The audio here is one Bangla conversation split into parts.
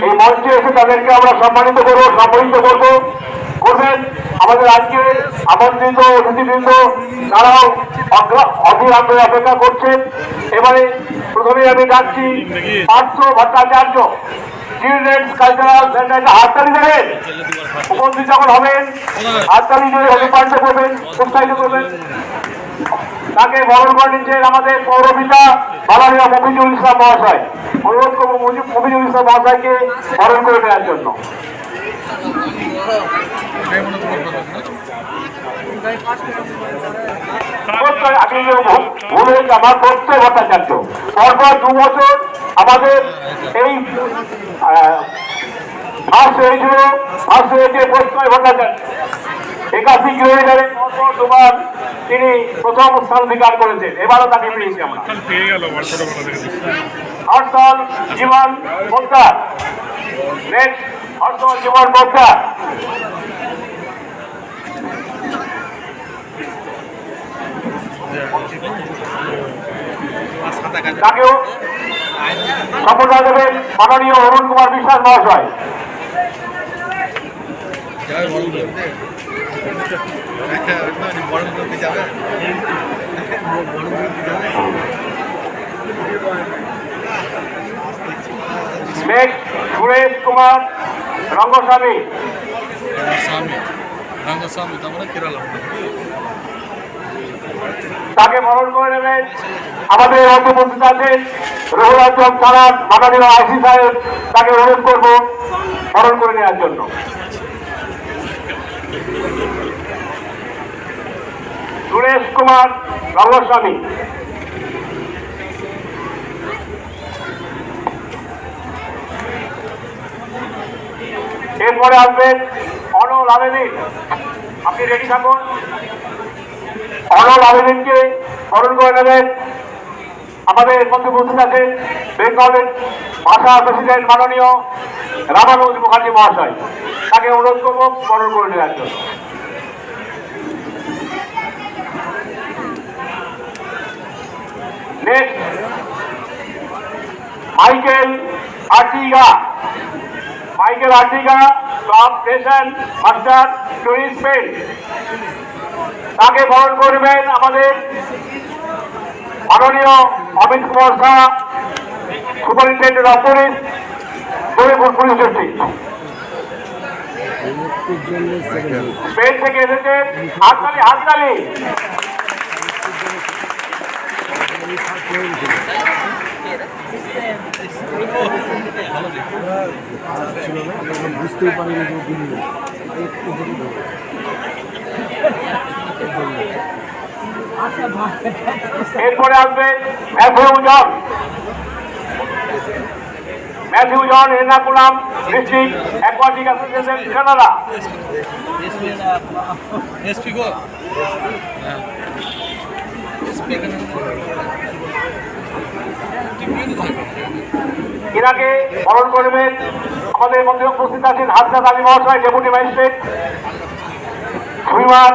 এই মঞ্চে এসে তাদেরকে আমরা সম্মানিত করবো, সম্মানিত করবেন আমাদের আজকে আমন্ত্রিত অতিথিবৃন্দ, তারাও অধীর আগ্রহে অপেক্ষা করছেন। এবারে প্রথমে আমি ডাকছি Partha Bhattacharya, children's cultural centre. হাততালি দেবেন, উপস্থিত যখন হবেন হাততালি দিয়ে অভিপান্ত করবেন, উৎসাহিত করবেন। তাকে বরণ করে নিচ্ছেন আমাদের পৌরপিতা মাননীয় মফিজুল ইসলাম মহাশয়। অনুরোধ করবো মফিজুল ইসলাম মহাশয়কে বরণ করে নেওয়ার জন্য। আমার প্রত্যয় ভট্টাচার্য পরপর 2 বছর আমাদের এই ফার্স্ট হয়েছিল, ফার্স্ট হয়েছে প্রত্যয় ভট্টাচার্য। 81 কিলোমিটারে পরপর 2 বার তিনি প্রথম স্থান অধিকার করেছেন। এবারও তাকে পেয়েছি আমরা। হর্ষল জীবন পোদ্দার, নেক্সট হর্ষল জীবন পোদ্দার। তাকেও সম্বোধন দেবেন মাননীয় অরুণ কুমার বিশ্বাস মহাশয়। সুরেশ কুমার রঙ্গস্বামী, তাকে বরণ করে নেবেন আমাদের মধ্যে উপস্থিত আছেন রঘুরাজ্যম থানার মাননীয় আইসি সাহেব। তাকে অনুরোধ করব বরণ করে নেওয়ার জন্য। সুরেশ কুমার রঙ্গস্বামী। এরপরে আসবেন অনল আবেদিন। আপনি রেডি থাকুন। অনল আবেদিনকে বরণ করে নেবেন আমাদের মধ্যে উপস্থিত আছেন বেঙ্গলের ভাষা প্রেসিডেন্ট মাননীয় রামানুজ মুখার্জি মহাশয়। তাকে অনুরোধ করব বরণ করে নেওয়ার জন্য। Next Michael Artiga. Michael Artiga, top station master, tourist pen. তাকে বরণ করবেন আমাদের মাননীয় Amit Kumar Shah, superintendent of police, Daulatpur police district. Spain থেকে এসেছেন। হাততালি, হাততালি। বুঝতেই পারিনি। এরপরে আসবেন Matthew John. Matthew John, Ernakulam district aquatic association, Canada. ইনাকে বরণ করবেন আমাদের মধ্যে উপস্থিত আছেন হাসনাত আলী মহাশয়, ডেপুটি ম্যাজিস্ট্রেট সুইমার,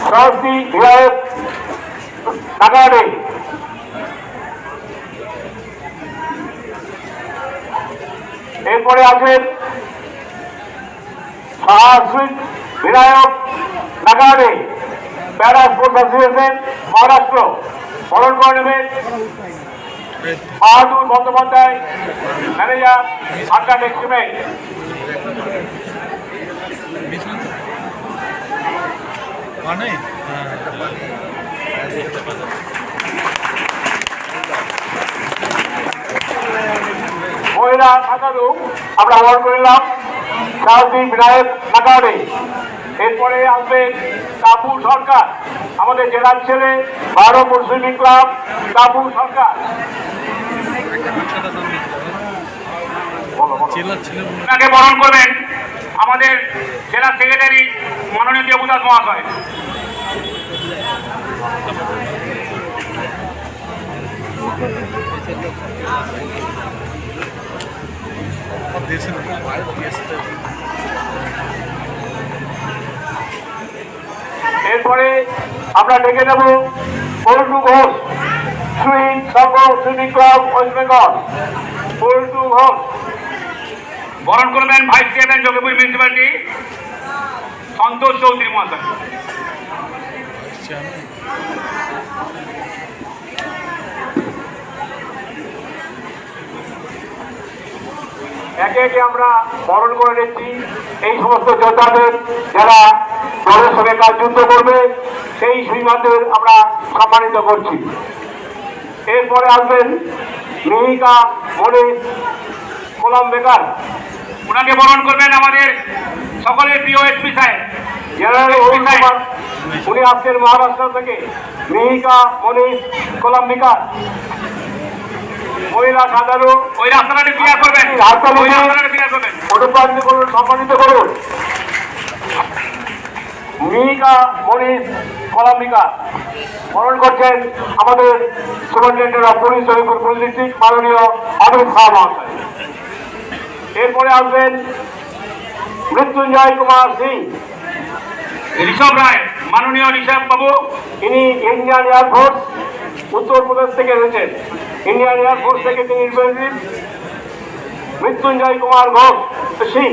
সরস্বতী বিধায়ক নাগাড়ে। এরপরে আছেন সহাশ্রিত বিধায়ক নাগাড়ে, প্যারা স্পোর্টস অ্যাসোসিয়েশন, মহারাষ্ট্র। বরণ করে নেবেন বাহাদুর বন্দ্যোপাধ্যায়, ম্যানেজার, আড্ডা টেক্সটাইল। মহিলা সাঁতারু আমরা বরণ করলাম সাউথী বিধায়ক নাগাড়ে। এরপরে আসবেন কাপুর সরকার, আমাদের জেলার ছেলে, বারোপুর সুইমিং ক্লাব, কাপুর সরকার। তাকে বরণ করবেন আমাদের জেলা সেক্রেটারি মাননীয় দেবদাস মহাশয়। এরপরে আমরা ডেকে নেব Paltu Ghosh, sweet Sangha swimming club West Bengal Paltu Ghosh. বরণ করবেন vice chairman Jogipur municipality Santosh Chowdhury মহাশয়। একে একে আমরা বরণ করে নিচ্ছি এই সমস্ত যোদ্ধাদের যারা দলের সঙ্গে কাজ যুদ্ধ করবে, সেই সুইমারদের আমরা সম্মানিত করছি। এরপরে আসবেন মিহিকা মনির কলম বেকার, ওনাকে বরণ করবেন আমাদের সকলের প্রিয় এসপি সাহেব জেনারেল অরুণ কুমার। উনি আসছেন মহারাষ্ট্র থেকে। মিহিকা মনির কলম বেকার, মহিলা সাধারণ ওই রাস্তাটা ক্লিয়ার করবেন, ওই রাস্তাটা ক্লিয়ার করবেন। অনুপ্রাণিত করুন, সম্মানিত করুন। মিহিকা মনির কলামিকা বরণ করছেন আমাদের superintendent of police Jaipur police district মাননীয় অমিত শাহ মহাশয়। এরপরে আসবেন মৃত্যুঞ্জয় কুমার সিং, ঋষভ রায়, মাননীয় ঋষভ বাবু। ইনি ইন্ডিয়ান এয়ারফোর্স উত্তরপ্রদেশ থেকে এসেছেন। ইন্ডিয়ান এয়ারফোর্স থেকে তিনি রিপ্রেজেন্টেটিভ মৃত্যুঞ্জয় কুমার ঘোষ সিং।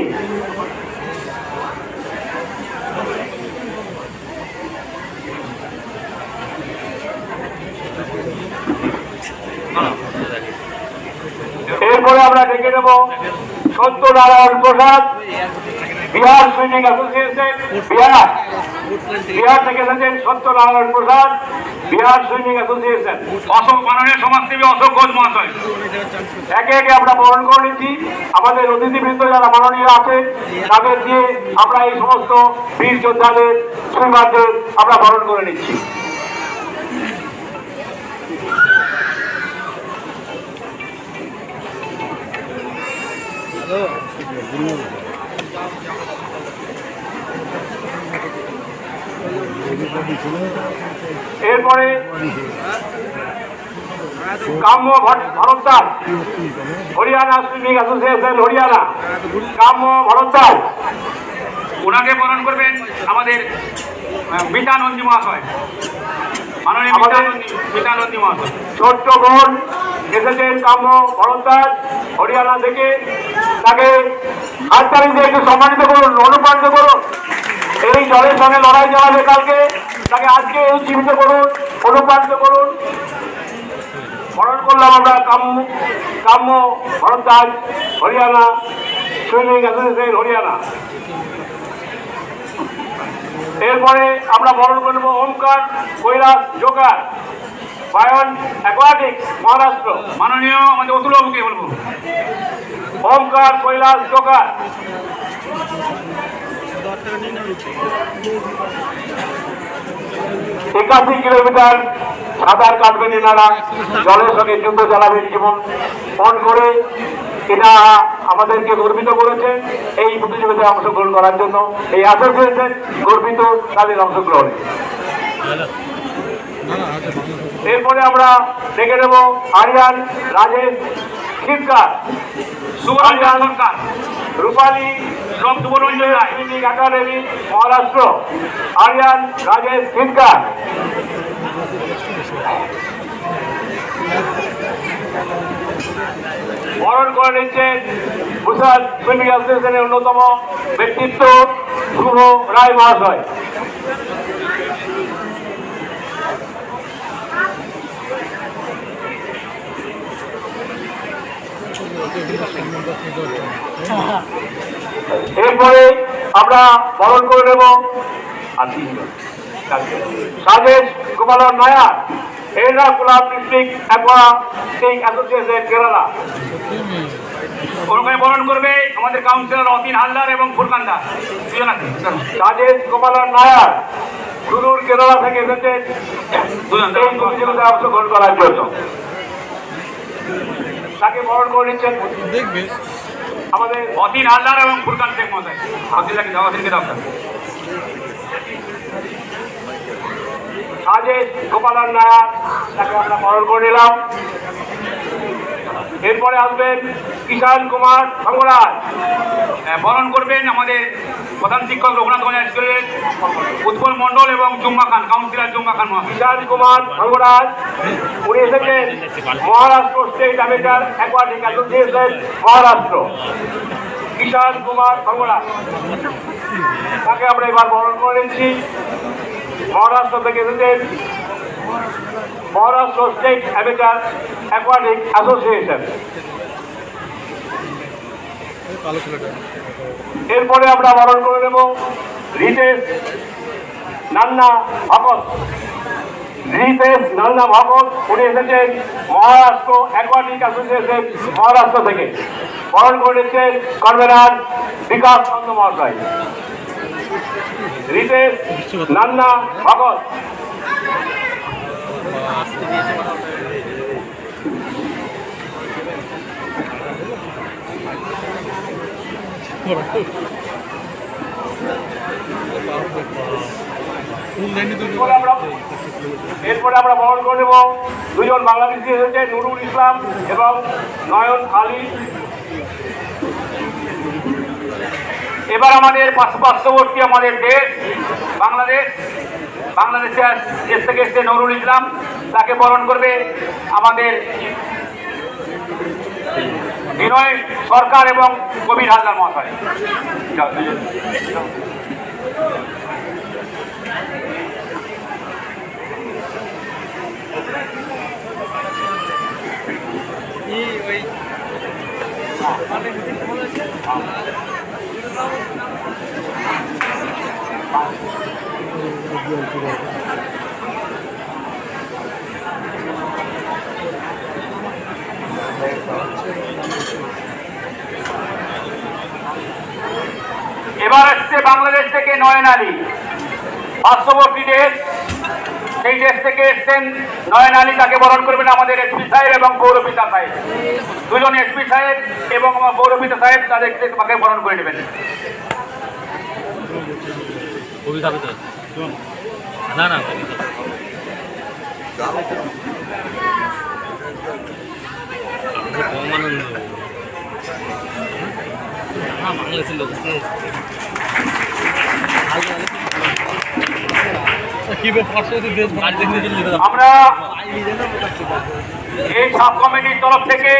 এরপরে আমরা ডেকে নেব সত্যনারায়ণ প্রসাদ, বিহার সুইমিং অ্যাসোসিয়েশন বিহার থেকে এসেছেন সত্যনারায়ণ প্রসাদ, বিহার সুইমিং অ্যাসোসিয়েশন। অশোক, মাননীয় সমাজসেবী অশোক ঘোষ মহাশয়। একে একে আমরা বরণ করে নিচ্ছি আমাদের অতিথিবৃন্দ যারা মাননীয় আছেন, তাদের দিয়ে আমরা এই সমস্ত বীর যোদ্ধাদের সুইমারদের আমরা বরণ করে নিচ্ছি। এরপরে কাম্য ভরদ্দাস, হরিয়ানা সুইমিং অ্যাসোসিয়েশন হরিয়ানা, কাম্য ভরদ্দাস। ওনাকে বরণ করবেন আমাদের মিতানন্দী মহাশয়, মাননীয় মিতানন্দী মহাশয়। ছোট্ট বোন এসেছেন কাম্য ভরদ্দাস হরিয়ানা থেকে, তাকে হাততালি দিয়ে একটু সম্মানিত করুন, অনুপ্রাণিত করুন। এই দলের সঙ্গে লড়াই চালাবে কালকে, তাকে আজকে উজ্জীবিত করুন, অনুপ্রাণিত করুন। বরণ করলাম আমরা কাম্য ভরদ্দাস হরিয়ানা সুইমিং অ্যাসোসিয়েশন হরিয়ানা। এরপরে আমরা বরণ করব ওমকার কৈলাস জোকার, বায়ন অ্যাকোয়াটিক্স মহারাষ্ট্র। মাননীয় আমাদের অতুলবাবুকে বলবো। ওমকার কৈলাস জোকার। একাশি কিলোমিটার সাঁতার কাটবেন এনারা, জলের সঙ্গে যুদ্ধ চালাবেন জীবন ফোন করে। এরা আমাদেরকে গর্বিত করেছে এই প্রতিযোগিতায় অংশগ্রহণ করার জন্য। এই অ্যাসোসিয়েশন গর্বিত তাদের অংশগ্রহণে। এরপরে আমরা দেখে নেব আরিয়ান রাজেশ খিটকার, সুবরঞ্জন সরকার, রূপালী সুবরঞ্জন রায়, সুইমিং একাডেমি মহারাষ্ট্র। আরিয়ান রাজেশ খিটকার। বরণ করে নিচ্ছেন গুজরাট সুইমিং অ্যাসোসিয়েশনের অন্যতম ব্যক্তিত্ব শুভ রায় মহাশয়। এরপরে আমরা বরণ করে নেব Rajesh Kumar Nair, Ernakulam district aquatic association Kerala. ওনাকে বরণ করবে আমাদের কাউন্সিলর অতীন হালদার এবং ফুরকান দাস। রাজেশ কুমার নায়ার সুদূর কেরালা থেকে এসেছেন এই প্রতিযোগিতায় অংশগ্রহণ করার জন্য। তাকে বরণ করে নিচ্ছেন আমাদের অতীন হালদার এবং ফুরকান শেখ মহাশয়। অতীনকে দরকার। রাজেশ গোপালন নায়ার, তাকে আমরা বরণ করে নিলাম। এরপরে আসবেন কিষাণ কুমার সঙ্গরাজ। বরণ করবেন আমাদের প্রধান শিক্ষক রঘুনাথগঞ্জ স্কুলের উৎপল মণ্ডল এবং জুম্মা খান, কাউন্সিলর জুম্মা খান মহাশয়। কিষাণ কুমার সঙ্গরাজ উনি এসেছেন Maharashtra state amateur aquatic association Maharashtra. Kishan Kumar Sangraj তাকে আমরা এবার বরণ করে নিচ্ছি। মহারাষ্ট্র থেকে এসেছেন Maharashtra state amateur aquatic association. এরপরে আমরা বরণ করে নেব রিতেশ নান্না ভগত। রিতেশ নান্না ভগত উনি এসেছেন মহারাষ্ট্র অ্যাকোয়াটিক অ্যাসোসিয়েশন মহারাষ্ট্র থেকে। বরণ করে নিচ্ছেন কনভেনার বিকাশ চন্দ্র মহাশয়। রিতেশ নান্না ভগত। এরপরে আমরা বরণ করে নেব দুজন বাংলাদেশি এসেছে, নুরুল ইসলাম এবং নয়ন আলী। এবার আমাদের পার্শ্ববর্তী আমাদের দেশ বাংলাদেশের দেশ থেকে এসছে নুরুল ইসলাম, তাকে বরণ করবে আমাদের বিনয় সরকার এবং কবির হালদার মহাশয়। এবার আসছে বাংলাদেশ থেকে নয়ন আলী, পার্শ্ববর্তী দেশ, সেই দেশ থেকে এসছেন নয়ন আলী, তাকে বরণ করবেন আমাদের এসপি সাহেব এবং পৌরপিতা সাহেব। দুজন এসপি সাহেব এবং আমার পৌরপিতা সাহেব তাকে বরণ করে নেবেন। না বাংলাদেশের লোক আমরা এই সাব কমিটির তরফ থেকে